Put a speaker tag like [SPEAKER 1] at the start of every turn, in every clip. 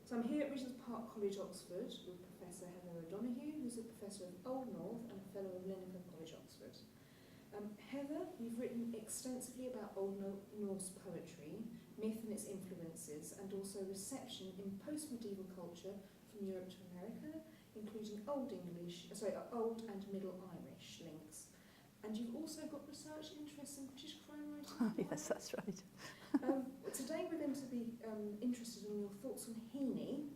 [SPEAKER 1] So I'm here at Regent's Park College, Oxford, with Professor Heather O'Donoghue, who's a professor of Old North and a fellow of Lincoln College, Oxford. Heather, you've written extensively about Old Norse poetry, myth and its influences, and also reception in post-medieval culture from Europe to America, including Old and Middle Irish links. And you've also got research interests in British crime writing.
[SPEAKER 2] Yes, that's right.
[SPEAKER 1] Today we're going to be interested in your thoughts on Heaney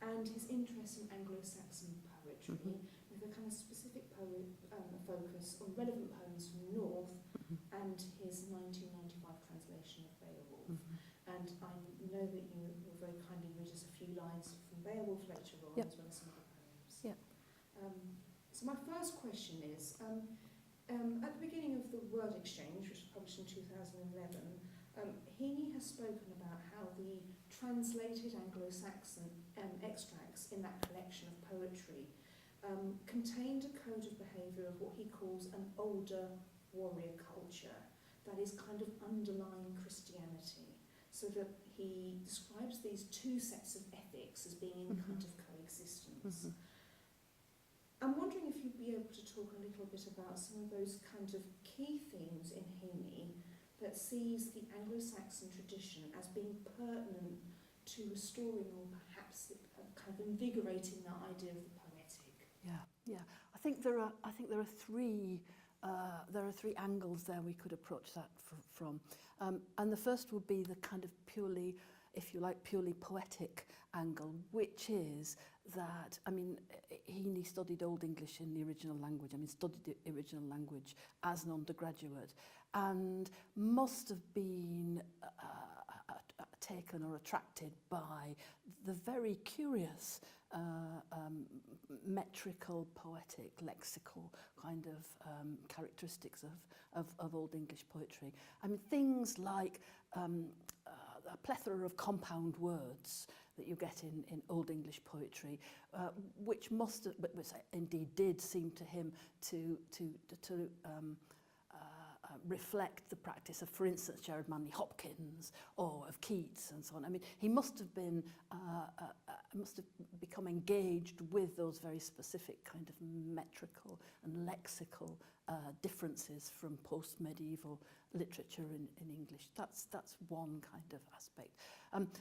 [SPEAKER 1] and his interest in Anglo-Saxon poetry, with a kind of specific focus on relevant poems from the North and his 1995 translation of Beowulf. And I know that you will very kindly read us a few lines from Beowulf later on, as well as some other poems. So my first question is, at the beginning of the Word Exchange, which was published in 2011, Heaney has spoken about how the translated Anglo-Saxon extracts in that collection of poetry contained a code of behaviour of what he calls an older warrior culture that is kind of underlying Christianity, so that he describes these two sets of ethics as being in kind of coexistence. I'm wondering if you'd be able to talk a little bit about some of those kind of key themes in Heaney that sees the Anglo-Saxon tradition as being pertinent to restoring or perhaps kind of invigorating that idea of the poetic.
[SPEAKER 2] Yeah. I think there are three angles there we could approach that from, and the first would be the kind of purely, if you like, purely poetic angle, which is that, I mean, Heaney studied Old English in the original language. I mean, studied the original language as an undergraduate, and must have been taken or attracted by the very curious metrical, poetic, lexical kind of characteristics of Old English poetry. I mean, things like a plethora of compound words that you get in Old English poetry, which must have, which indeed did seem to him to reflect the practice of, for instance, Gerard Manley Hopkins or of Keats and so on. I mean, he must have been, must have become engaged with those very specific kind of metrical and lexical differences from post-medieval literature in English. That's one kind of aspect.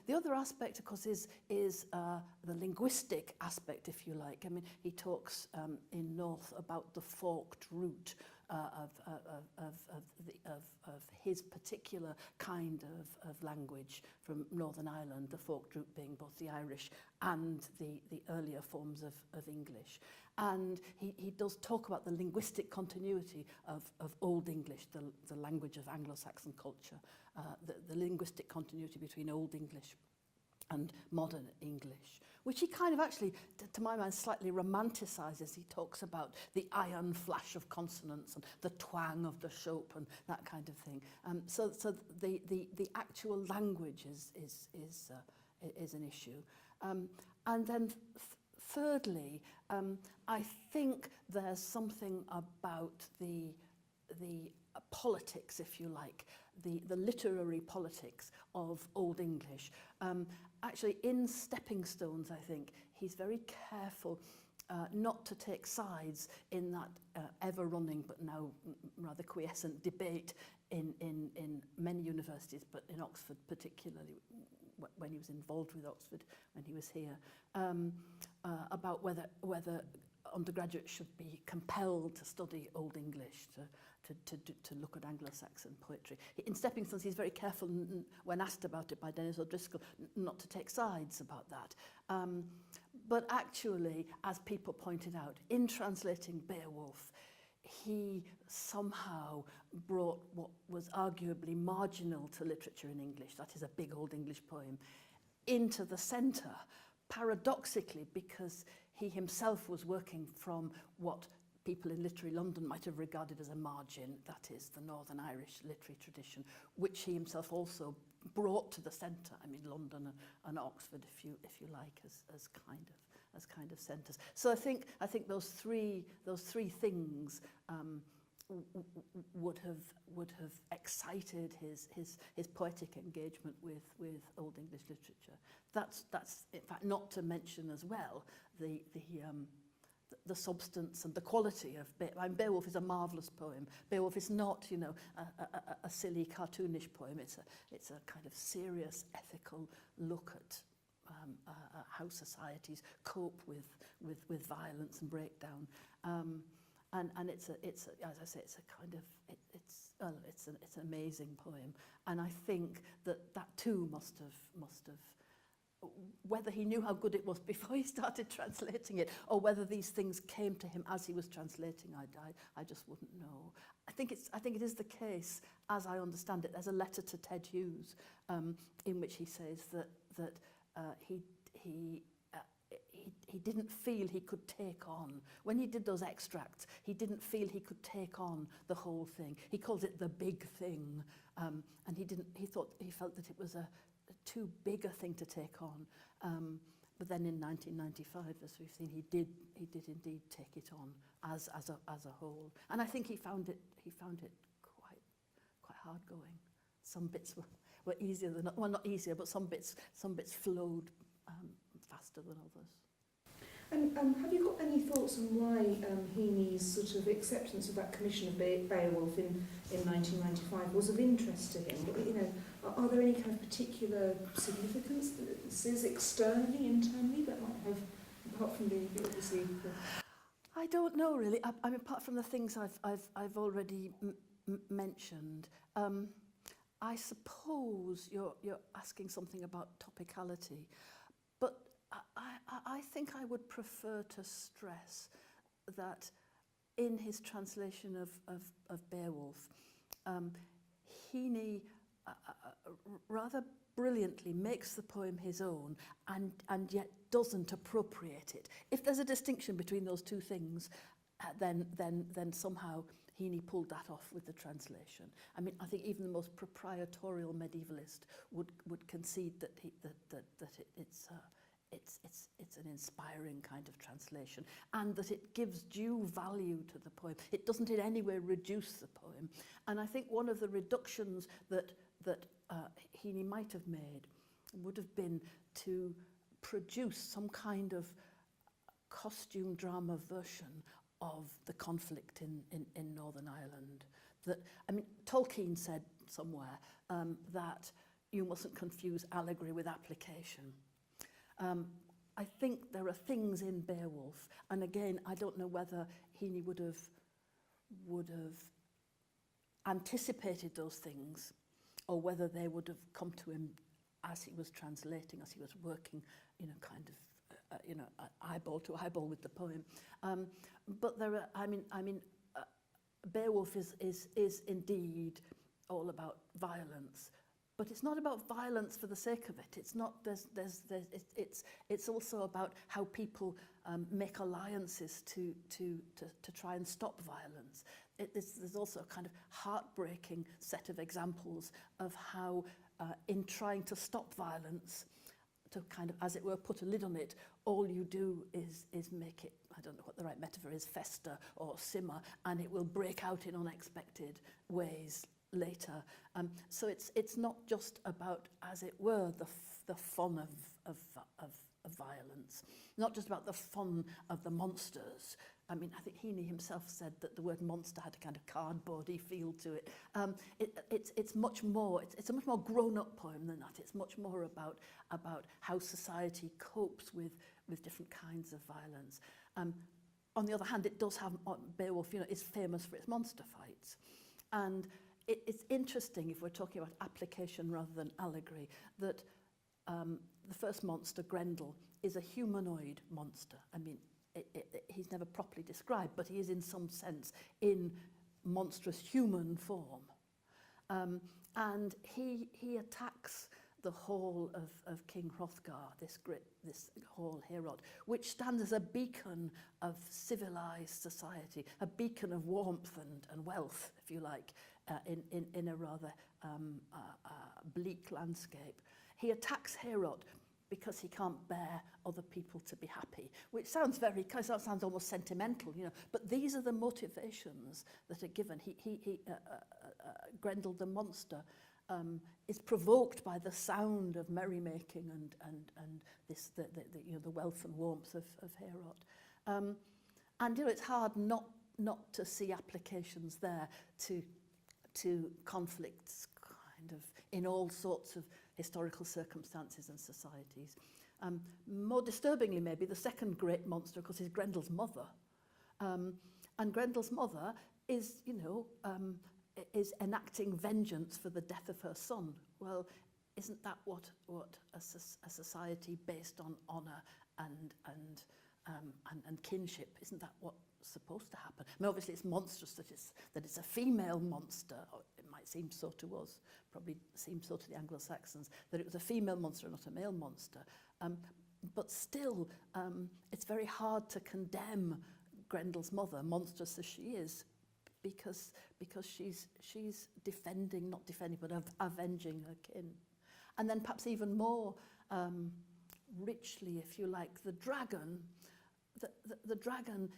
[SPEAKER 2] The other aspect, of course, is the linguistic aspect, if you like. I mean, he talks in North about the forked root of his particular kind of language from Northern Ireland, the forked root being both the Irish and the earlier forms of English. And he does talk about the linguistic continuity of Old English, the language of Anglo-Saxon culture, the linguistic continuity between Old English and modern English, which he kind of actually, to my mind, slightly romanticizes. He talks about the iron flash of consonants and the twang of the shope and that kind of thing. So the actual language is an issue. And then thirdly, I think there's something about the politics, if you like, the literary politics of Old English. Actually, in Stepping Stones, I think, he's very careful not to take sides in that ever-running but now rather quiescent debate in many universities, but in Oxford particularly, when he was involved with Oxford, when he was here, about whether undergraduates should be compelled to study Old English, to look at Anglo-Saxon poetry. In Stepping Stones, he's very careful, when asked about it by Dennis O'Driscoll, not to take sides about that. But actually, as people pointed out, in translating Beowulf, he somehow brought what was arguably marginal to literature in English, that is a big Old English poem, into the centre, paradoxically, because he himself was working from what people in literary London might have regarded as a margin, that is the Northern Irish literary tradition, which he himself also brought to the centre. I mean, London and Oxford, if you like, as kind of centres. So I think those three things would have excited his poetic engagement with Old English literature. That's in fact not to mention as well the substance and the quality of Beowulf is a marvellous poem. Beowulf is not, you know, a silly cartoonish poem. It's a kind of serious ethical look at how societies cope with violence and breakdown. And it's as I say, it's a kind of it's an amazing poem, and I think that too must have whether he knew how good it was before he started translating it, or whether these things came to him as he was translating, I just wouldn't know. I think it is the case, as I understand it. There's a letter to Ted Hughes in which he says that he didn't feel he could take on, when he did those extracts, he didn't feel he could take on the whole thing. He calls it the big thing, and he felt that it was a too big a thing to take on. But then in 1995, as we've seen, he did indeed take it on as a whole. And I think he found it quite hard going. Some bits were easier than, well, not easier, but some bits flowed faster than others.
[SPEAKER 1] And have you got any thoughts on why Heaney's sort of acceptance of that commission of Beowulf in 1995 was of interest to him? You know, are there any kind of particular significances externally, internally, that might have, apart from the obviously?
[SPEAKER 2] I don't know really. I mean, apart from the things I've already mentioned, I suppose you're asking something about topicality, but I think I would prefer to stress that in his translation of Beowulf, Heaney rather brilliantly makes the poem his own and yet doesn't appropriate it. If there's a distinction between those two things, then somehow Heaney pulled that off with the translation. I mean, I think even the most proprietorial medievalist would concede that it's an inspiring kind of translation, and that it gives due value to the poem. It doesn't in any way reduce the poem. And I think one of the reductions that Heaney might have made would have been to produce some kind of costume drama version of the conflict in Northern Ireland. That, I mean, Tolkien said somewhere that you mustn't confuse allegory with application. I think there are things in Beowulf, and again, I don't know whether Heaney would have anticipated those things, or whether they would have come to him as he was translating, as he was working, you know, kind of, eyeball to eyeball with the poem. But there are, I mean, Beowulf is indeed all about violence. But it's not about violence for the sake of it. It's not. It's also about how people make alliances to try and stop violence. There's also a kind of heartbreaking set of examples of how, in trying to stop violence, to kind of, as it were, put a lid on it, all you do is make it, I don't know what the right metaphor is, fester or simmer, and it will break out in unexpected ways later. So it's not just about, as it were, the fun of violence, not just about the fun of the monsters. I mean, I think Heaney himself said that the word monster had a kind of cardboardy feel to it. It's much more. It's a much more grown-up poem than that. It's much more about how society copes with different kinds of violence. On the other hand, it does have, Beowulf, you know, is famous for its monster fights, and it's interesting, if we're talking about application rather than allegory, that the first monster, Grendel, is a humanoid monster. I mean, he's never properly described, but he is in some sense in monstrous human form. And he attacks the hall of King Hrothgar, this hall Herod, which stands as a beacon of civilized society, a beacon of warmth and wealth, if you like, in a rather bleak landscape. He attacks Herod because he can't bear other people to be happy, which sounds very, sounds almost sentimental, you know. But these are the motivations that are given. Grendel the monster is provoked by the sound of merrymaking and this the wealth and warmth of Heorot. And you know, it's hard not to see applications there to conflicts kind of in all sorts of historical circumstances and societies. More disturbingly, maybe, the second great monster, of course, is Grendel's mother. And Grendel's mother is, you know, is enacting vengeance for the death of her son. Well, isn't that what a society based on honour and kinship, isn't that what's supposed to happen? I mean, obviously it's monstrous that it's a female monster. It might seem so to us, probably seems so to the Anglo-Saxons, that it was a female monster, not a male monster. But still, it's very hard to condemn Grendel's mother, monstrous as she is, because she's defending, not defending, but avenging her kin. And then perhaps even more richly, if you like, the dragon. The dragon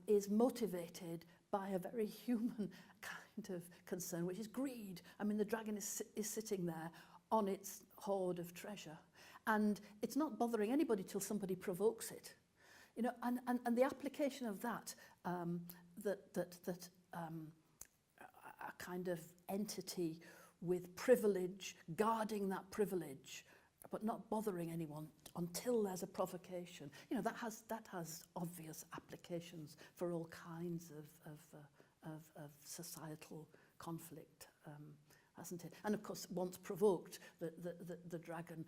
[SPEAKER 2] is motivated by a very human kind of concern, which is greed. I mean, the dragon is sitting there on its hoard of treasure, and it's not bothering anybody till somebody provokes it. You know, and the application of that, a kind of entity with privilege, guarding that privilege, but not bothering anyone until there's a provocation. You know, that has obvious applications for all kinds of societal conflict, hasn't it? And of course, once provoked, the dragon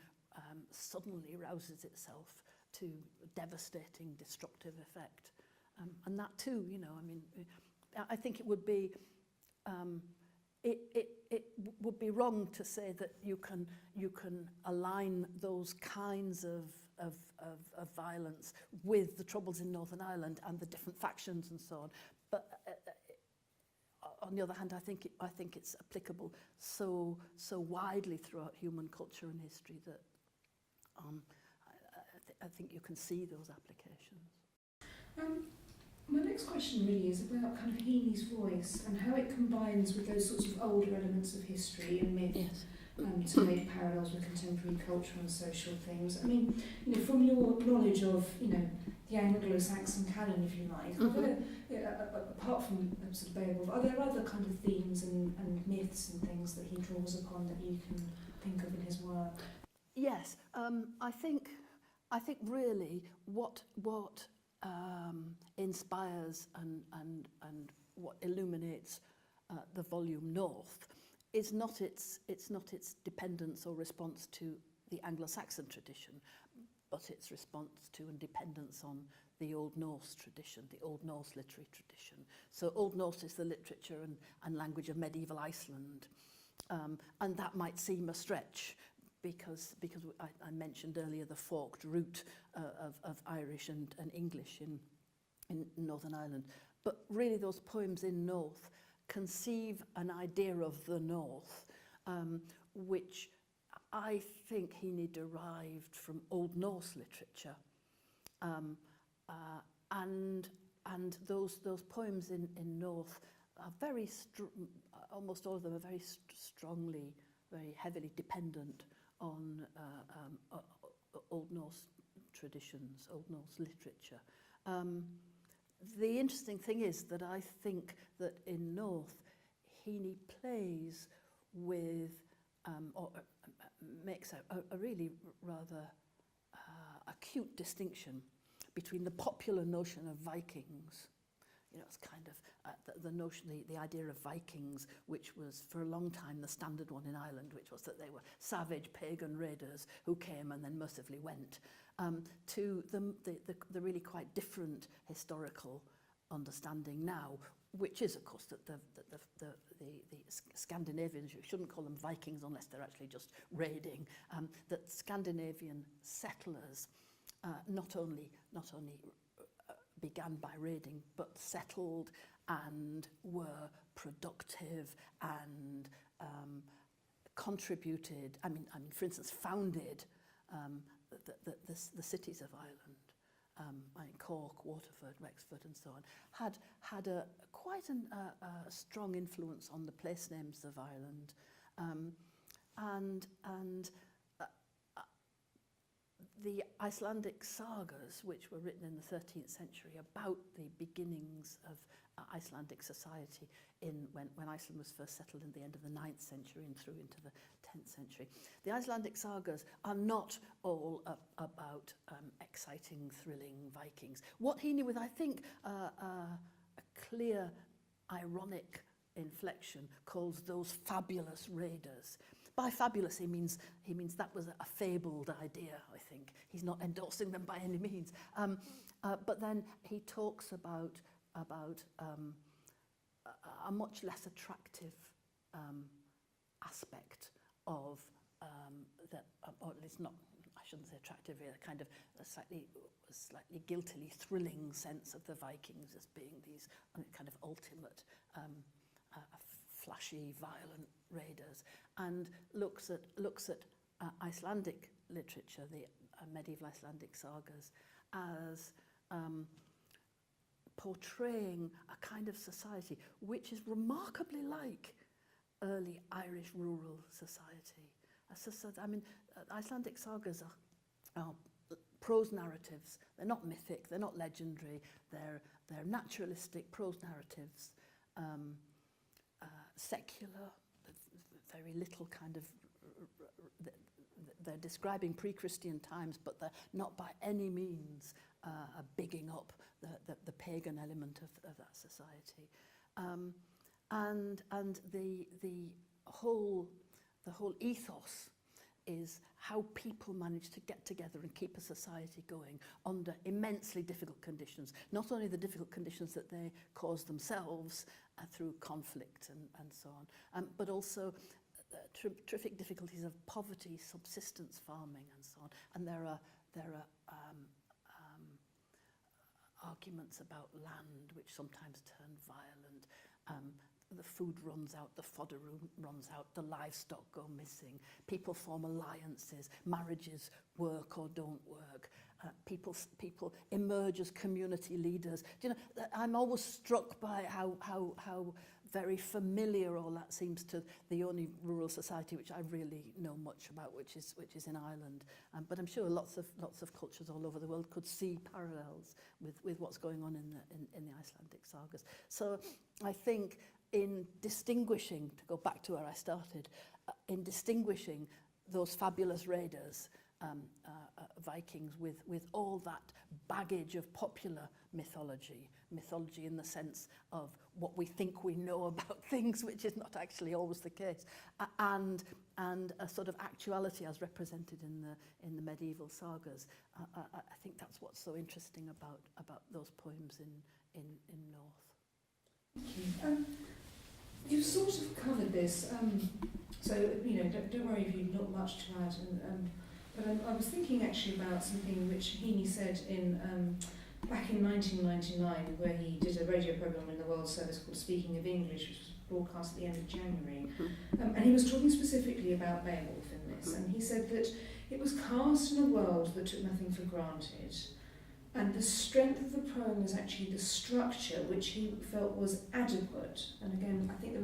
[SPEAKER 2] suddenly rouses itself to devastating, destructive effect. And that too, you know, I mean, I think it would be it would be wrong to say that you can align those kinds of violence with the troubles in Northern Ireland and the different factions and so on. But on the other hand, I think it's applicable so widely throughout human culture and history that I think you can see those applications.
[SPEAKER 1] My next question really is about kind of Heaney's voice and how it combines with those sorts of older elements of history and myth.
[SPEAKER 2] Yes.
[SPEAKER 1] To make parallels with contemporary culture and social things. I mean, you know, from your knowledge of, you know, the Anglo-Saxon canon, if you like, are there, apart from sort of Beowulf, are there other kind of themes and myths and things that he draws upon that you can think of in his work?
[SPEAKER 2] Yes, I think really what inspires and what illuminates the volume North is not its dependence or response to the Anglo-Saxon tradition, but its response to and dependence on the Old Norse tradition, the Old Norse literary tradition. So Old Norse is the literature and language of medieval Iceland, and that might seem a stretch because I mentioned earlier the forked root of Irish and English in Northern Ireland. But really those poems in North conceive an idea of the North, which I think Heaney derived from Old Norse literature, and those poems in North are very almost all of them are very strongly, very heavily dependent on Old Norse traditions, Old Norse literature. The interesting thing is that I think that in North, Heaney plays with, or makes a really rather acute distinction between the popular notion of Vikings. You know, it's kind of the notion, the idea of Vikings, which was for a long time the standard one in Ireland, which was that they were savage pagan raiders who came and then mercifully went, to the really quite different historical understanding now, which is, of course, that the Scandinavians, you shouldn't call them Vikings unless they're actually just raiding, that Scandinavian settlers not only began by raiding, but settled and were productive and contributed, I mean, for instance, founded the cities of Ireland, like Cork, Waterford, Wexford, and so on, had quite a strong influence on the place names of Ireland, and the Icelandic sagas, which were written in the 13th century about the beginnings of Icelandic society when Iceland was first settled in the end of the 9th century and through into the 10th century. The Icelandic sagas are not all about exciting, thrilling Vikings. What Heaney, with I think a clear, ironic inflection, calls those fabulous raiders. By fabulous, he means that was a fabled idea, I think. He's not endorsing them by any means. But then he talks about a much less attractive aspect of or at least not, I shouldn't say attractive, a kind of a slightly guiltily thrilling sense of the Vikings as being these kind of ultimate flashy, violent raiders, and looks at Icelandic literature, the medieval Icelandic sagas, as portraying a kind of society which is remarkably like early Irish rural society. Icelandic sagas are prose narratives. They're not mythic, they're not legendary, they're naturalistic prose narratives. Secular, very little kind of, they're describing pre-Christian times, but they're not by any means bigging up the pagan element of that society. And the whole ethos is how people manage to get together and keep a society going under immensely difficult conditions. Not only the difficult conditions that they cause themselves through conflict and so on, but also terrific difficulties of poverty, subsistence farming, and so on. And there are arguments about land which sometimes turn violent. The food runs out, the fodder runs out, the livestock go missing, people form alliances, marriages work or don't work, people emerge as community leaders. Do you know, I'm always struck by how very familiar all that seems to the only rural society which I really know much about, which is in Ireland. But I'm sure lots of cultures all over the world could see parallels with what's going on in the Icelandic sagas. So I think in distinguishing, to go back to where I started, in distinguishing those fabulous raiders, Vikings, with all that baggage of popular mythology in the sense of what we think we know about things, which is not actually always the case, and a sort of actuality as represented in the medieval sagas. I think that's what's so interesting about those poems in North.
[SPEAKER 1] Thank you. You've sort of covered this, so don't worry if you've not much to add. But I was thinking actually about something which Heaney said back in 1999, where he did a radio programme in the World Service called Speaking of English, which was broadcast at the end of January. And he was talking specifically about Beowulf in this, and he said that it was cast in a world that took nothing for granted. And the strength of the poem is actually the structure, which he felt was adequate. And again, I think it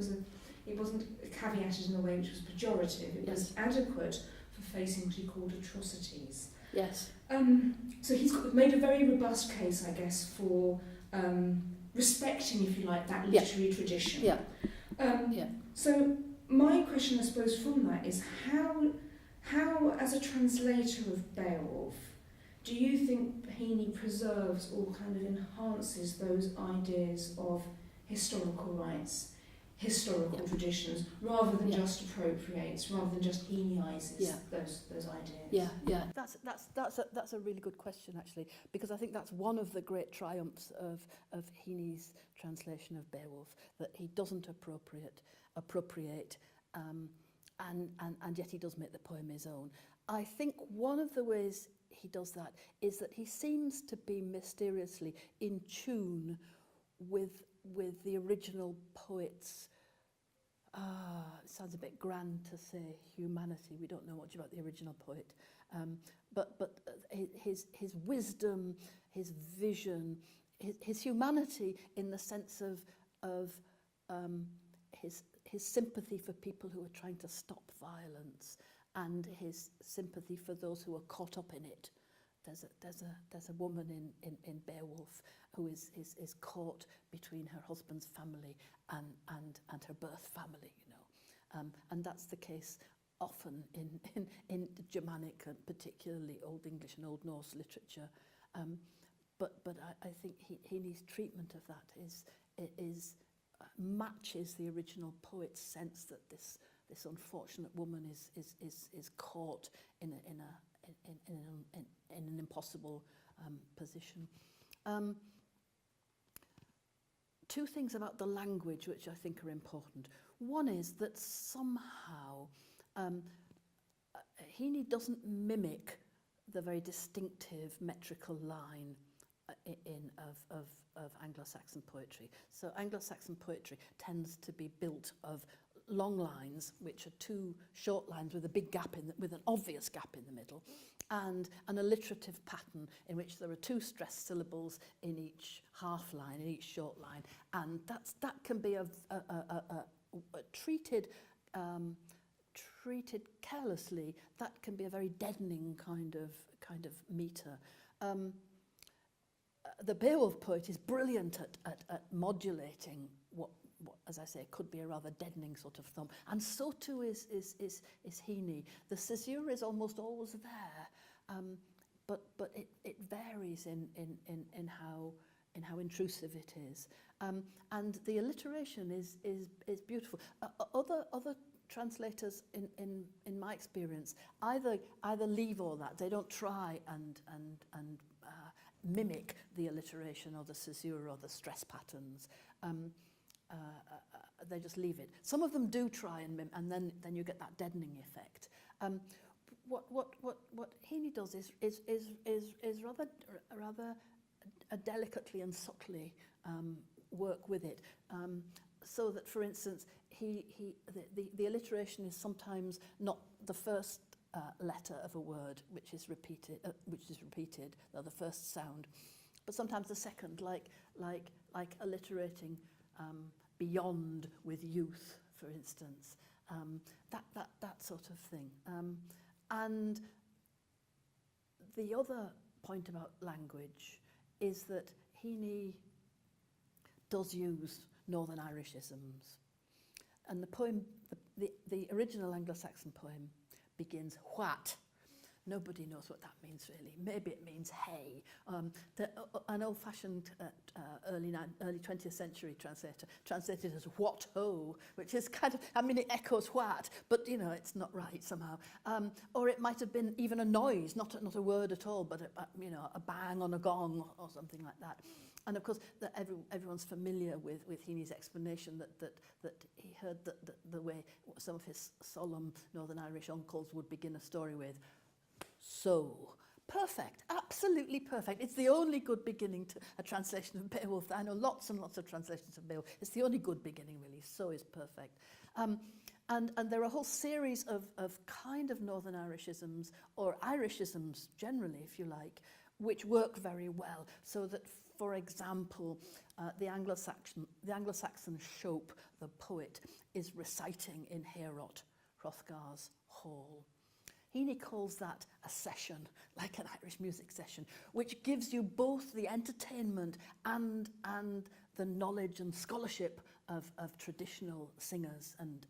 [SPEAKER 1] wasn't caveated in a way which was pejorative. It was adequate for facing what he called atrocities.
[SPEAKER 2] Yes.
[SPEAKER 1] So he's made a very robust case, I guess, for respecting, if you like, that literary tradition. Yeah. So my question, I suppose, from that is how, as a translator of Beowulf, do you think Heaney preserves or kind of enhances those ideas of historical rites, historical traditions, rather than just appropriates, rather than just Heaneyizes those ideas?
[SPEAKER 2] Yeah. That's a really good question, actually, because I think that's one of the great triumphs of Heaney's translation of Beowulf, that he doesn't appropriate, and yet he does make the poem his own. I think one of the ways he does that is that he seems to be mysteriously in tune with the original poet's, it sounds a bit grand to say humanity, we don't know much about the original poet, But his wisdom, his vision, his humanity in the sense of his sympathy for people who are trying to stop violence, and his sympathy for those who are caught up in it. There's a woman in Beowulf who is caught between her husband's family and her birth family, you know, and that's the case often in Germanic and particularly Old English and Old Norse literature. But I think Heaney's treatment of that is matches the original poet's sense that this unfortunate woman is caught in an impossible position. Two things about the language which I think are important. One is that somehow Heaney doesn't mimic the very distinctive metrical line of Anglo-Saxon poetry. So Anglo-Saxon poetry tends to be built of long lines, which are two short lines with a big gap with an obvious gap in the middle, and an alliterative pattern in which there are two stressed syllables in each half line, in each short line, and that can be treated carelessly. That can be a very deadening kind of meter. The Beowulf poet is brilliant at modulating what, as I say, could be a rather deadening sort of thumb, and so too is Heaney. The caesura is almost always there, but it varies in how intrusive it is, and the alliteration is beautiful. Other translators, in my experience, either leave all that. They don't try and mimic the alliteration or the caesura or the stress patterns. They just leave it. Some of them do try and then you get that deadening effect. What Heaney does is rather delicately and subtly work with it, so that, for instance, the alliteration is sometimes not the first letter of a word which is repeated, or the first sound, but sometimes the second, like alliterating beyond with youth, for instance, that sort of thing. And the other point about language is that Heaney does use Northern Irishisms, and the poem, the original Anglo-Saxon poem, begins "what." Nobody knows what that means really. Maybe it means hay. An old-fashioned early 20th century translator translated it as "what ho," which is kind of, I mean, it echoes "what," but you know, it's not right somehow. Or it might have been even a noise, not a word at all, but a bang on a gong or something like that. And of course, everyone's familiar with Heaney's explanation that he heard the way some of his solemn Northern Irish uncles would begin a story with, "So." Perfect, absolutely perfect. It's the only good beginning to a translation of Beowulf. I know lots and lots of translations of Beowulf. It's the only good beginning, really. "So" is perfect. And there are a whole series of kind of Northern Irishisms, or Irishisms generally, if you like, which work very well. So that, for example, the Anglo-Saxon Shope, the poet, is reciting in Heorot, Hrothgar's hall. Heaney calls that a session, like an Irish music session, which gives you both the entertainment and the knowledge and scholarship of traditional singers and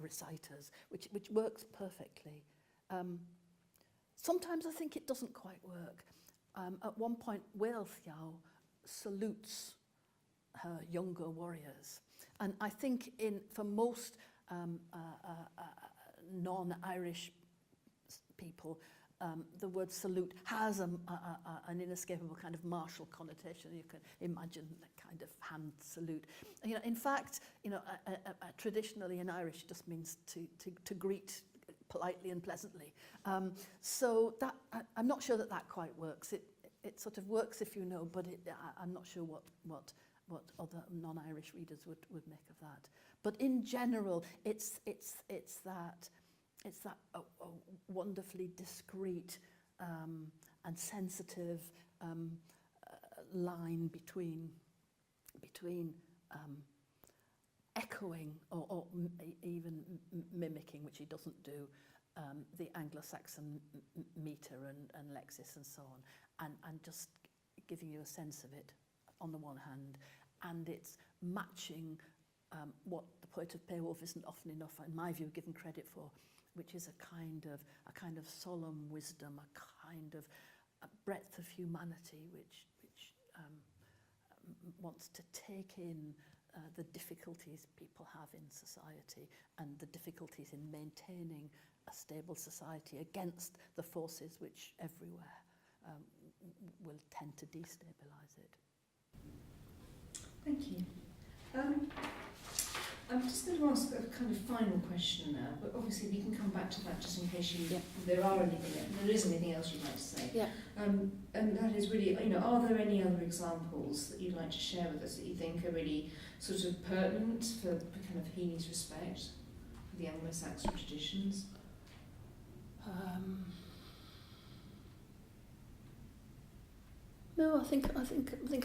[SPEAKER 2] reciters, which works perfectly. Sometimes I think it doesn't quite work. At one point, Wealhtheow salutes her younger warriors, and I think for most non-Irish people, the word salute has an inescapable kind of martial connotation. You can imagine that kind of hand salute. You know, in fact, traditionally in Irish, it just means to greet politely and pleasantly. So that I'm not sure that quite works. It sort of works if you know, but I'm not sure what other non-Irish readers would make of that. But in general, it's that it's that wonderfully discreet and sensitive line between echoing or even mimicking, which he doesn't do, the Anglo-Saxon meter and lexis and so on, and just giving you a sense of it on the one hand, and it's matching what the poet of Beowulf isn't often enough, in my view, given credit for, which is a kind of solemn wisdom, a kind of a breadth of humanity, which wants to take in the difficulties people have in society and the difficulties in maintaining a stable society against the forces which everywhere will tend to destabilise it.
[SPEAKER 1] Thank you. I'm just going to ask a kind of final question now, but obviously we can come back to that just in case there is anything else you'd like to say.
[SPEAKER 2] Yeah.
[SPEAKER 1] And that is really, are there any other examples that you'd like to share with us that you think are really sort of pertinent for kind of Heaney's respect for the Anglo-Saxon traditions?
[SPEAKER 2] No, I think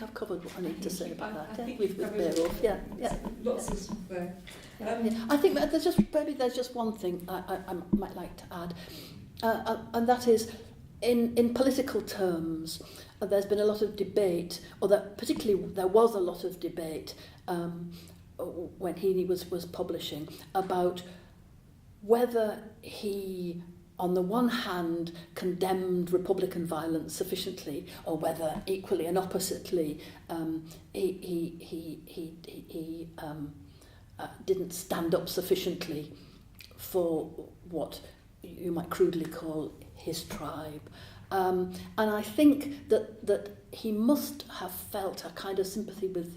[SPEAKER 2] I've covered what I need to say about that. With
[SPEAKER 1] Beowulf,
[SPEAKER 2] yeah.
[SPEAKER 1] Lots of there.
[SPEAKER 2] I think that there's just one thing I might like to add, and that is, in political terms, there's been a lot of debate, or that particularly there was a lot of debate when Heaney was publishing about whether he, on the one hand, condemned Republican violence sufficiently, or whether equally and oppositely he didn't stand up sufficiently for what you might crudely call his tribe. And I think that he must have felt a kind of sympathy with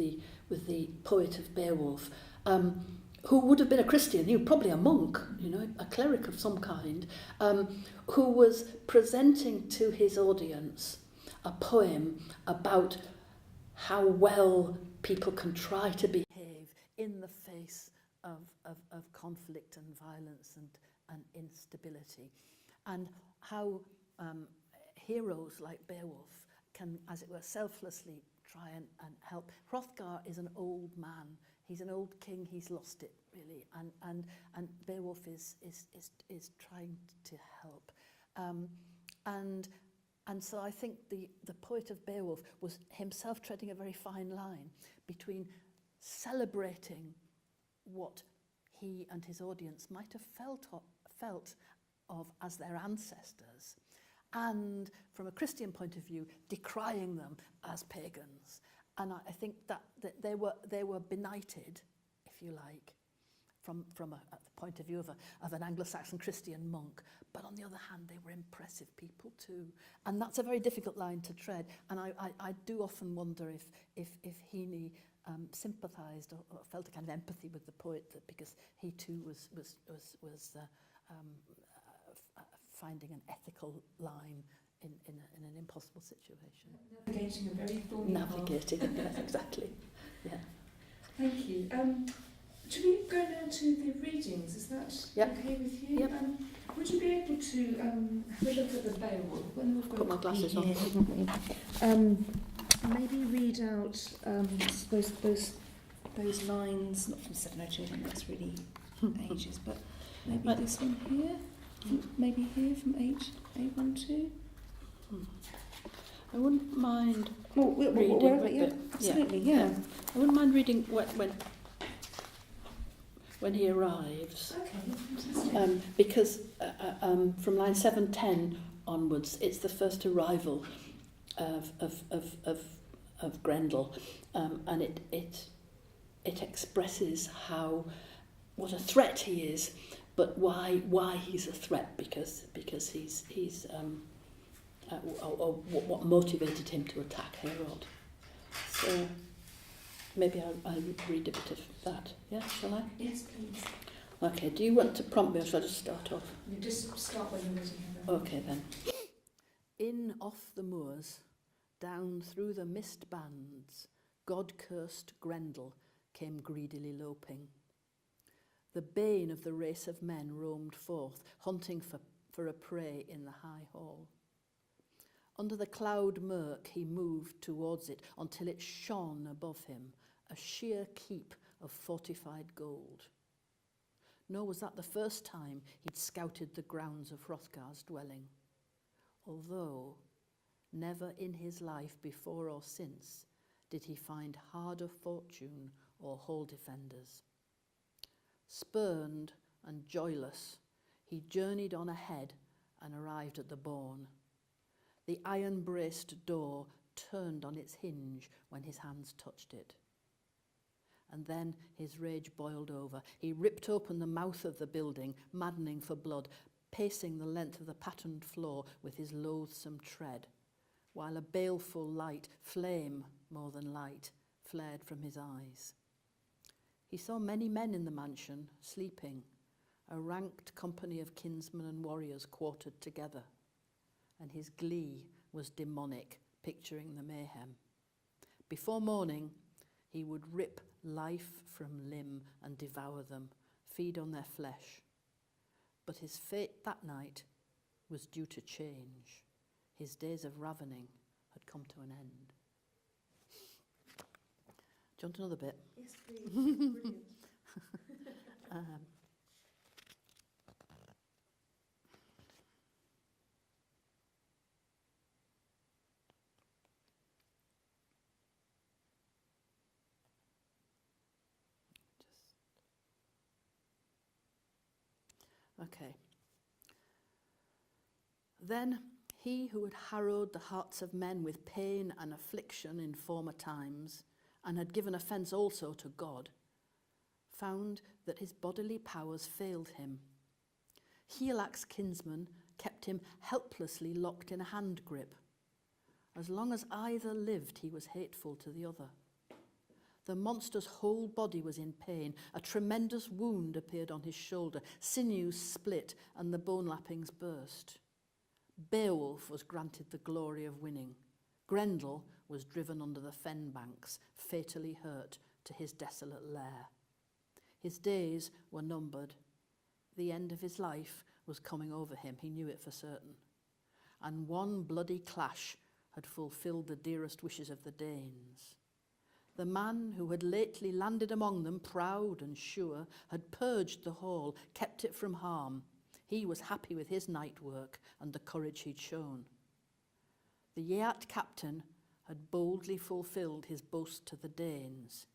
[SPEAKER 2] the poet of Beowulf, who would have been a Christian, he was probably a monk, a cleric of some kind, who was presenting to his audience a poem about how well people can try to behave in the face of conflict and violence and instability, and how heroes like Beowulf can, as it were, selflessly try and help. Hrothgar is an old man. He's an old king. He's lost it really, and Beowulf is trying to help, and so I think the poet of Beowulf was himself treading a very fine line between celebrating what he and his audience might have felt of as their ancestors, and from a Christian point of view, decrying them as pagans. And I think that they were benighted, if you like, from the point of view of an Anglo-Saxon Christian monk. But on the other hand, they were impressive people too. And that's a very difficult line to tread. And I do often wonder if Heaney sympathised or felt a kind of empathy with the poet, because he too was finding an ethical line in an impossible situation.
[SPEAKER 1] Navigating a very thorny path.
[SPEAKER 2] Yes, exactly. Yeah.
[SPEAKER 1] Thank you. Should we go now to the readings? Is that okay with you?
[SPEAKER 2] Yep.
[SPEAKER 1] Would you be able to have a look at the Beowulf? When we've got
[SPEAKER 2] Put my glasses on.
[SPEAKER 1] Here, maybe read out those lines, not from 702, I think that's really ages, but maybe this one here, maybe here from A12.
[SPEAKER 2] I wouldn't mind
[SPEAKER 1] reading.
[SPEAKER 2] Wherever,
[SPEAKER 1] Absolutely, yeah.
[SPEAKER 2] I wouldn't mind reading when he arrives.
[SPEAKER 1] Okay, fantastic.
[SPEAKER 2] Because from line 710 onwards, it's the first arrival of Grendel, and it expresses what a threat he is, but why he's a threat, because he's or what motivated him to attack Herod. So maybe I'll read a bit of that. Yeah, shall I?
[SPEAKER 1] Yes, please.
[SPEAKER 2] Okay, do you want to prompt me or shall I just start off?
[SPEAKER 1] You just start when you're ready, Heather.
[SPEAKER 2] Okay then. In off the moors, down through the mist bands, God-cursed Grendel came greedily loping. The bane of the race of men roamed forth, hunting for a prey in the high hall. Under the cloud murk he moved towards it until it shone above him, a sheer keep of fortified gold. Nor was that the first time he'd scouted the grounds of Hrothgar's dwelling, although never in his life before or since did he find harder fortune or hall defenders. Spurned and joyless, he journeyed on ahead and arrived at the bourne. The iron-braced door turned on its hinge when his hands touched it. And then his rage boiled over. He ripped open the mouth of the building, maddening for blood, pacing the length of the patterned floor with his loathsome tread, while a baleful light, flame more than light, flared from his eyes. He saw many men in the mansion, sleeping, a ranked company of kinsmen and warriors quartered together, and his glee was demonic, picturing the mayhem. Before morning, he would rip life from limb and devour them, feed on their flesh. But his fate that night was due to change. His days of ravening had come to an end. Do you want another bit?
[SPEAKER 1] Yes, please. Brilliant.
[SPEAKER 2] Okay. Then he who had harrowed the hearts of men with pain and affliction in former times, and had given offence also to God, found that his bodily powers failed him. Higelac's kinsman kept him helplessly locked in a hand grip. As long as either lived, he was hateful to the other. The monster's whole body was in pain. A tremendous wound appeared on his shoulder. Sinews split and the bone lappings burst. Beowulf was granted the glory of winning. Grendel was driven under the fen banks, fatally hurt to his desolate lair. His days were numbered. The end of his life was coming over him. He knew it for certain. And one bloody clash had fulfilled the dearest wishes of the Danes. The man who had lately landed among them, proud and sure, had purged the hall, kept it from harm. He was happy with his night work and the courage he'd shown. The Geat captain had boldly fulfilled his boast to the Danes.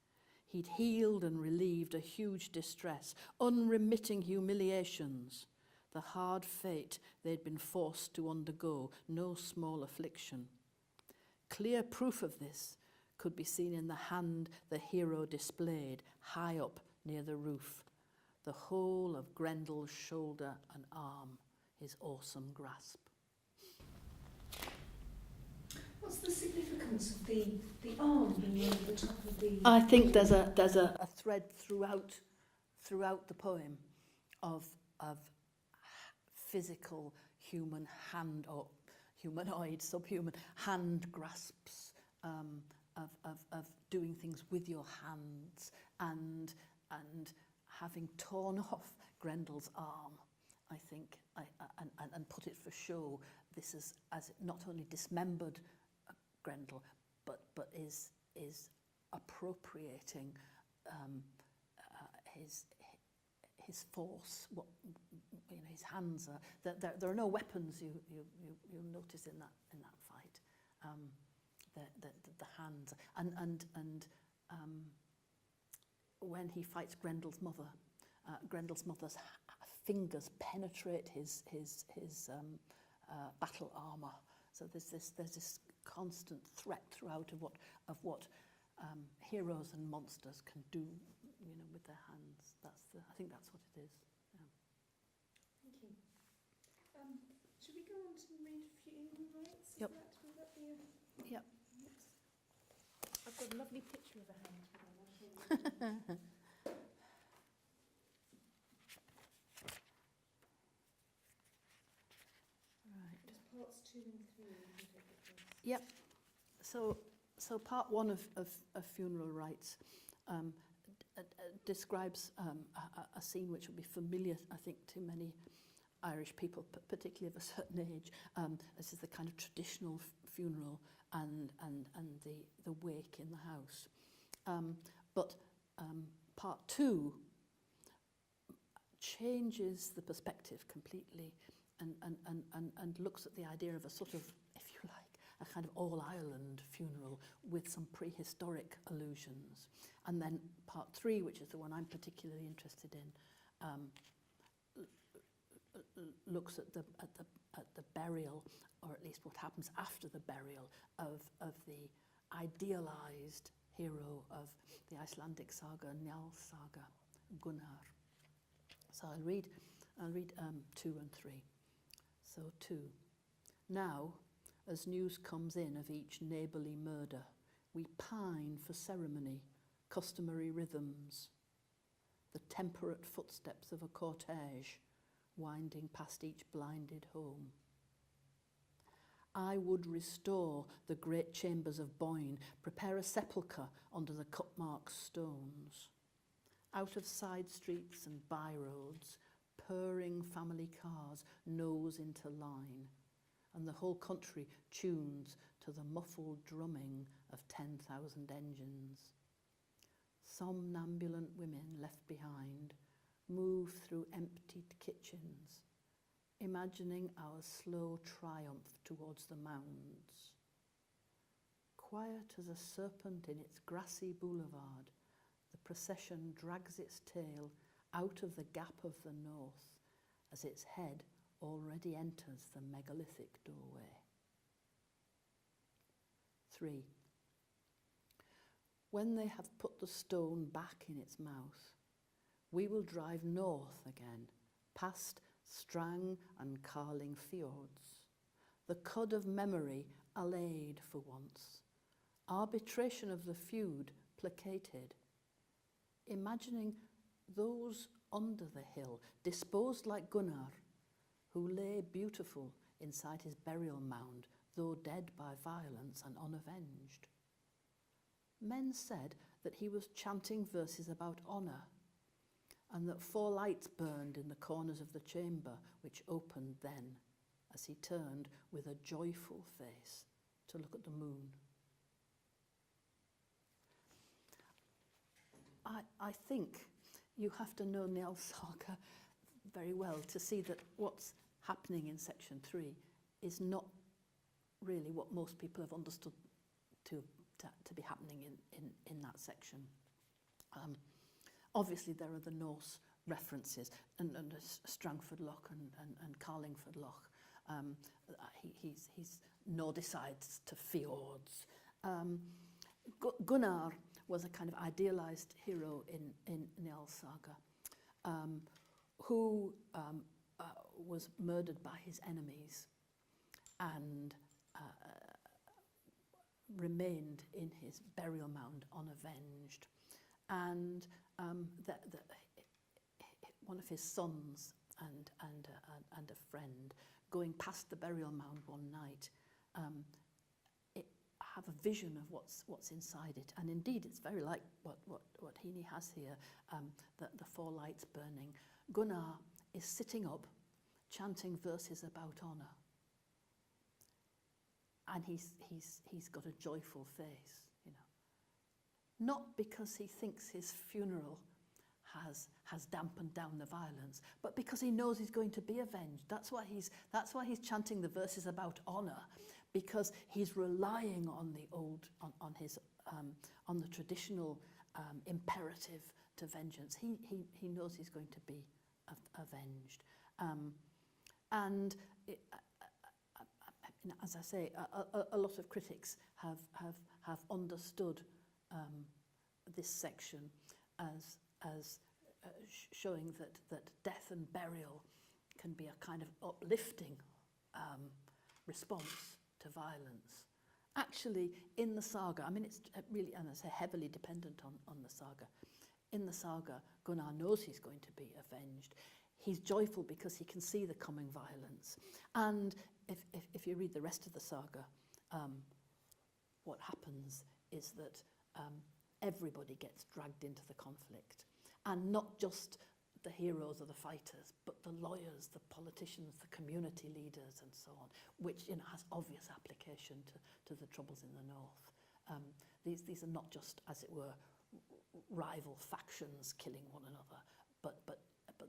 [SPEAKER 2] He'd healed and relieved a huge distress, unremitting humiliations, the hard fate they'd been forced to undergo, no small affliction. Clear proof of this could be seen in the hand the hero displayed high up near the roof, the whole of Grendel's shoulder and arm, his awesome grasp.
[SPEAKER 1] What's the significance of the arm being over the top of the...
[SPEAKER 2] I think there's a thread throughout the poem of physical human hand, or humanoid, subhuman hand grasps, of doing things with your hands, and having torn off Grendel's arm, I think, and put it for show. This is as it not only dismembered Grendel, but is appropriating his force. What his hands are. There are no weapons. You'll notice in that fight. The hands and when he fights Grendel's mother's fingers penetrate his battle armor. So there's this constant threat throughout of what heroes and monsters can do, with their hands. I think that's what it is. Yeah.
[SPEAKER 1] Thank you. Should we go on to read funeral rites?
[SPEAKER 2] Yep.
[SPEAKER 1] Will that be a...
[SPEAKER 2] Yep.
[SPEAKER 1] I've got a lovely picture of a hand. I'll show you.
[SPEAKER 2] Right.
[SPEAKER 1] Just parts 2 and 3.
[SPEAKER 2] Yep. So part 1 of funeral rites describes a scene which will be familiar, I think, to many Irish people, particularly of a certain age. This is the kind of traditional funeral and the wake in the house. But part two changes the perspective completely and looks at the idea of a sort of, if you like, a kind of all-Ireland funeral with some prehistoric allusions. And then part three, which is the one I'm particularly interested in, looks at the burial, or at least what happens after the burial of the idealized hero of the Icelandic saga, Njal saga, Gunnar. So I'll read 2 and 3. So 2. Now, as news comes in of each neighbourly murder, we pine for ceremony, customary rhythms, the temperate footsteps of a cortege winding past each blinded home. I would restore the great chambers of Boyne, prepare a sepulchre under the cut-marked stones. Out of side streets and by-roads, purring family cars nose into line, and the whole country tunes to the muffled drumming of 10,000 engines. Somnambulant women left behind move through emptied kitchens, imagining our slow triumph towards the mounds. Quiet as a serpent in its grassy boulevard, the procession drags its tail out of the gap of the north as its head already enters the megalithic doorway. 3. When they have put the stone back in its mouth, we will drive north again, past Strang and Carling fjords, the cud of memory allayed for once, arbitration of the feud placated, imagining those under the hill, disposed like Gunnar, who lay beautiful inside his burial mound, though dead by violence and unavenged. Men said that he was chanting verses about honour, and that 4 lights burned in the corners of the chamber, which opened then, as he turned with a joyful face to look at the moon. I think you have to know Njal saga very well to see that what's happening in section 3 is not really what most people have understood to be happening in that section. Obviously, there are the Norse references, and Strangford Loch and Carlingford Loch. He's Nordicides to fjords. Gunnar was a kind of idealized hero in Njal saga, who was murdered by his enemies and remained in his burial mound unavenged. And one of his sons and a friend, going past the burial mound one night, have a vision of what's inside it. And indeed, it's very like what Heaney has here, the 4 lights burning. Gunnar is sitting up, chanting verses about honour. And he's got a joyful face, you know. Not because he thinks his funeral has dampened down the violence, but because he knows he's going to be avenged. That's why he's chanting the verses about honour, because he's relying on on the traditional imperative to vengeance. He knows he's going to be avenged, and as I say, a lot of critics have understood this section as showing that death and burial can be a kind of uplifting response to violence. Actually, in the saga, I mean, it's really, and I say, heavily dependent on the saga. In the saga, Gunnar knows he's going to be avenged. He's joyful because he can see the coming violence. And if you read the rest of the saga, what happens is that everybody gets dragged into the conflict. And not just the heroes or the fighters, but the lawyers, the politicians, the community leaders, and so on, which has obvious application to the troubles in the north. These are not just, as it were, rival factions killing one another, but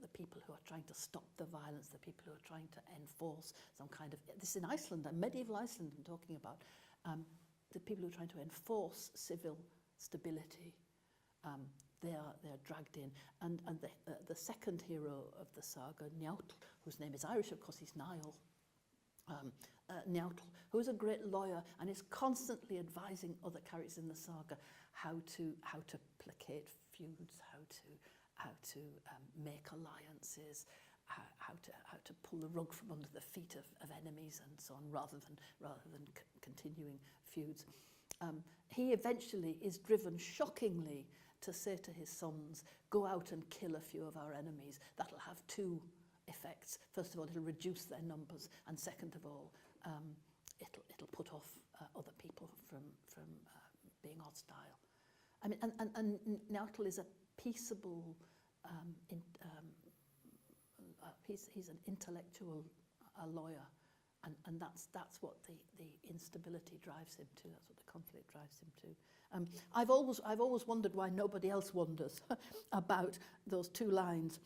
[SPEAKER 2] the people who are trying to stop the violence, the people who are trying to enforce some kind of, this in Iceland, medieval Iceland I'm talking about, the people who are trying to enforce civil stability, they're dragged in. And the second hero of the saga, Njáll, whose name is Irish, of course, he's Niall, Njáll, who is a great lawyer and is constantly advising other characters in the saga how to placate feuds, how to make alliances, how to pull the rug from under the feet of enemies and so on, rather than continuing feuds. He eventually is driven shockingly to say to his sons, go out and kill a few of our enemies. That'll have two effects. First of all, it'll reduce their numbers, and second of all, it'll put off other people from being hostile. I mean, and Njáll is a peaceable, he's an intellectual lawyer, and that's what the instability drives him to. That's what the conflict drives him to. I've always wondered why nobody else wonders about those two lines: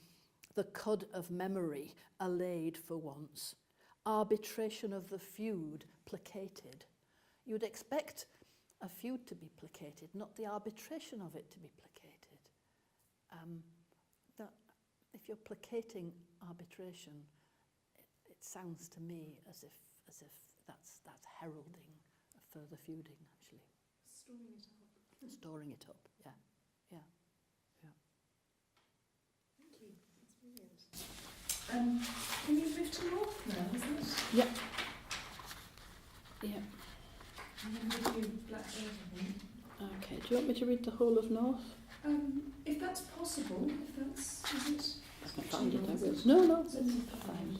[SPEAKER 2] the cud of memory allayed for once, arbitration of the feud placated. You'd expect a feud to be placated, not the arbitration of it to be placated. That if you're placating arbitration, it sounds to me as if that's heralding a further feuding, actually. Storing it up, yeah.
[SPEAKER 1] Thank you, that's brilliant. Can you move to north now, isn't it?
[SPEAKER 2] Yeah.
[SPEAKER 1] I'm going to give you Blackbird, I think.
[SPEAKER 2] Okay, do you want me to read the whole of North?
[SPEAKER 1] If that's possible, is it?
[SPEAKER 2] I can find it, I will. No, it's fine.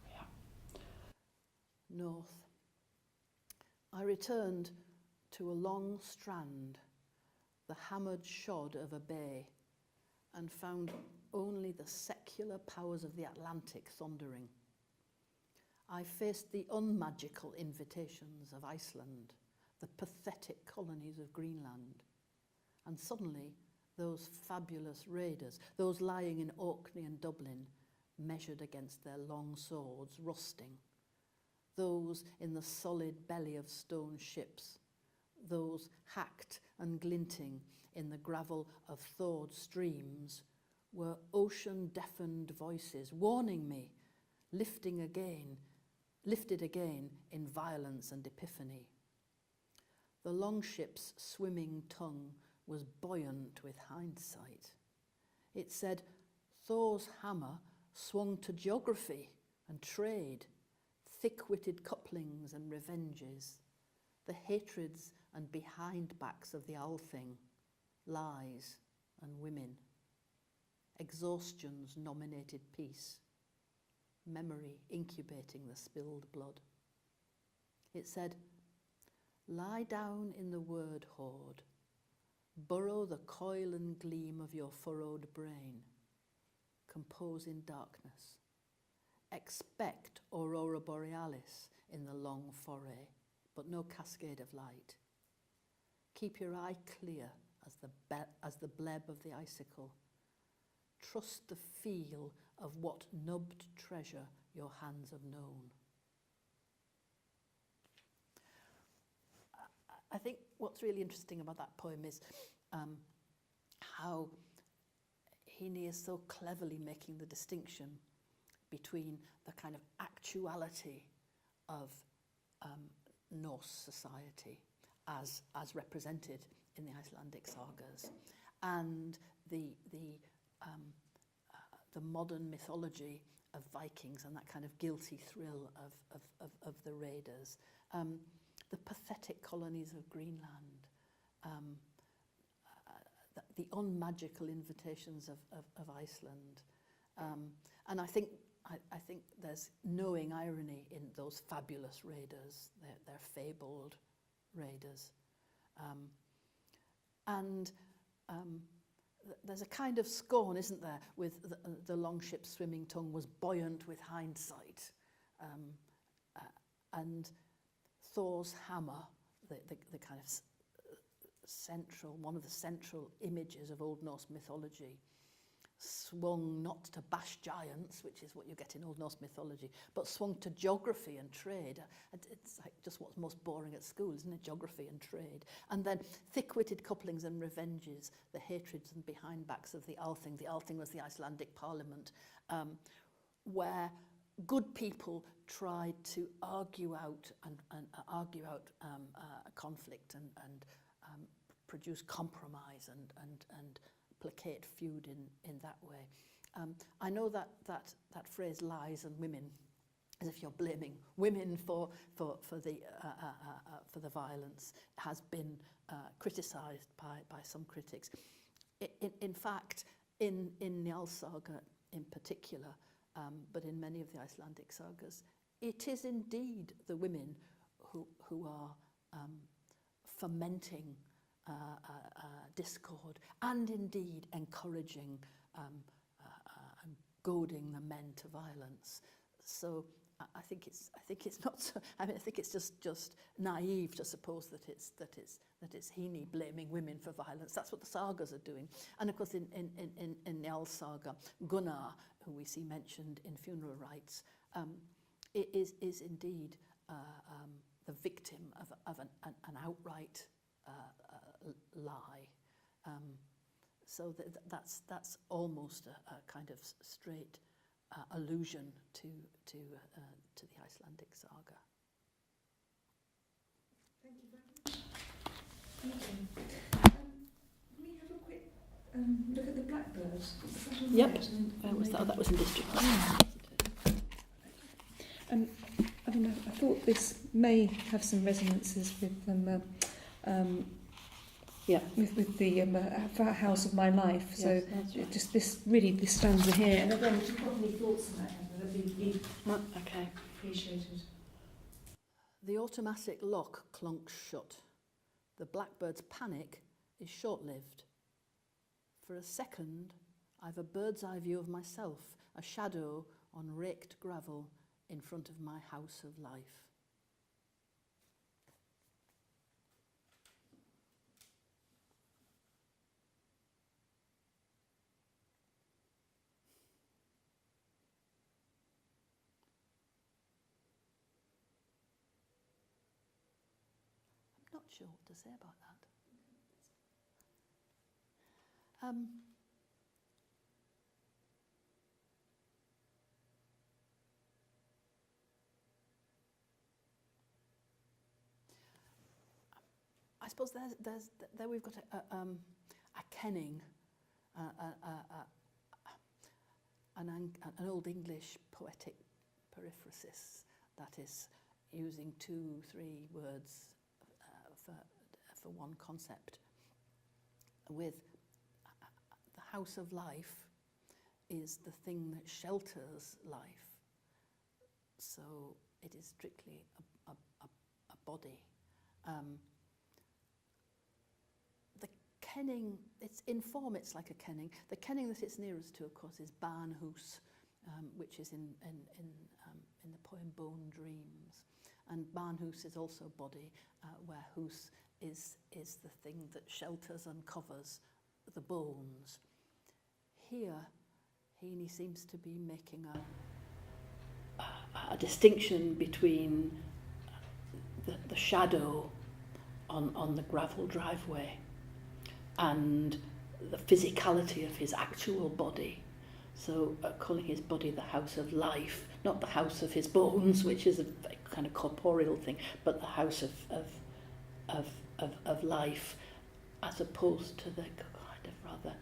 [SPEAKER 2] Yeah. North. I returned to a long strand, the hammered shod of a bay, and found only the secular powers of the Atlantic thundering. I faced the unmagical invitations of Iceland, the pathetic colonies of Greenland, and suddenly those fabulous raiders, those lying in Orkney and Dublin, measured against their long swords, rusting, those in the solid belly of stone ships, those hacked and glinting in the gravel of thawed streams, were ocean-deafened voices warning me, lifted again in violence and epiphany. The longship's swimming tongue was buoyant with hindsight. It said Thor's hammer swung to geography and trade, thick-witted couplings and revenges, the hatreds and behindbacks of the Althing, lies and women, exhaustion's nominated peace, memory incubating the spilled blood. It said, lie down in the word hoard, burrow the coil and gleam of your furrowed brain, compose in darkness, expect aurora borealis in the long foray, but no cascade of light. Keep your eye clear as the bleb of the icicle. Trust the feel of what nubbed treasure your hands have known. I think what's really interesting about that poem is how Heaney is so cleverly making the distinction between the kind of actuality of Norse society as represented in the Icelandic sagas and the modern mythology of Vikings and that kind of guilty thrill of the raiders, the pathetic colonies of Greenland, the unmagical invitations of Iceland, and I think there's knowing irony in those fabulous raiders. They're fabled raiders. And there's a kind of scorn, isn't there, with the long ship's swimming tongue was buoyant with hindsight. And Thor's hammer, the kind of one of the central images of Old Norse mythology, swung not to bash giants, which is what you get in Old Norse mythology, but swung to geography and trade. It's like just what's most boring at school, isn't it? Geography and trade. And then thick-witted couplings and revenges, the hatreds and behindbacks of the Althing. The Althing was the Icelandic parliament, where good people tried to argue out a conflict and produce compromise and placate feud in that way. I know that phrase "lies and women," as if you're blaming women for the violence, has been criticised by some critics. In fact, in Njal saga in particular, but in many of the Icelandic sagas, it is indeed the women who are fomenting discord and indeed encouraging and goading the men to violence. So I think it's not so. I mean, I think it's just naive to suppose that it's Heaney blaming women for violence. That's what the sagas are doing. And of course, in Njal saga, Gunnar, who we see mentioned in funeral rites, is indeed the victim of an outright lie. So that's almost a kind of straight allusion to the Icelandic saga.
[SPEAKER 1] Thank you very much. Thank you. Can we have a quick look at the blackbirds?
[SPEAKER 2] Yep. That was in district.
[SPEAKER 1] I don't know. I thought this may have some resonances with with the House of My Life.
[SPEAKER 2] Yes,
[SPEAKER 1] so
[SPEAKER 2] right.
[SPEAKER 1] just this stanza here. And again, if you've got any thoughts on that, that'd be
[SPEAKER 2] Okay.
[SPEAKER 1] appreciated.
[SPEAKER 2] The automatic lock clunks shut. The blackbird's panic is short-lived. For a second, I've a bird's eye view of myself, a shadow on raked gravel in front of my house of life. I'm not sure what to say about that. I suppose there we've got a kenning, an Old English poetic periphrasis that is using 2-3 words for one concept. With the house of life is the thing that shelters life, so it is strictly a body. The kenning, it's in form, it's like a kenning. The kenning that it's nearest to, of course, is Barnhus, which is in the poem Bone Dreams. And Barnhus is also body, where hus is the thing that shelters and covers the bones. Here, Heaney seems to be making a distinction between the shadow on the gravel driveway and the physicality of his actual body. So calling his body the house of life, not the house of his bones, which is a kind of corporeal thing, but the house of life, as opposed to the kind of rather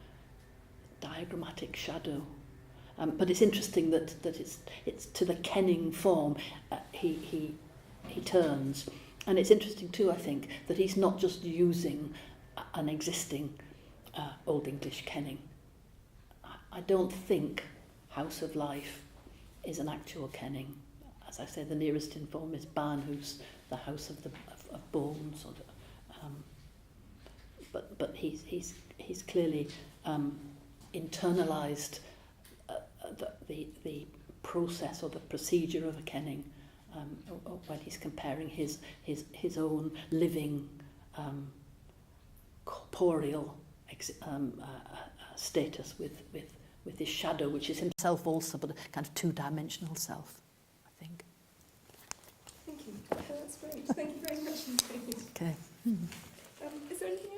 [SPEAKER 2] diagrammatic shadow. But it's interesting that it's to the kenning form he turns. And it's interesting too, I think, that he's not just using an existing Old English kenning. I don't think house of life is an actual kenning. As I say, the nearest in form is Barnhus, the house of bones. but he's clearly internalised the process or the procedure of a kenning when he's comparing his own living corporeal status with his shadow, which is himself also, but a kind of two-dimensional self, I think.
[SPEAKER 1] Thank you. That's great. Thank you very much indeed.
[SPEAKER 2] Okay.
[SPEAKER 1] Is there anything else?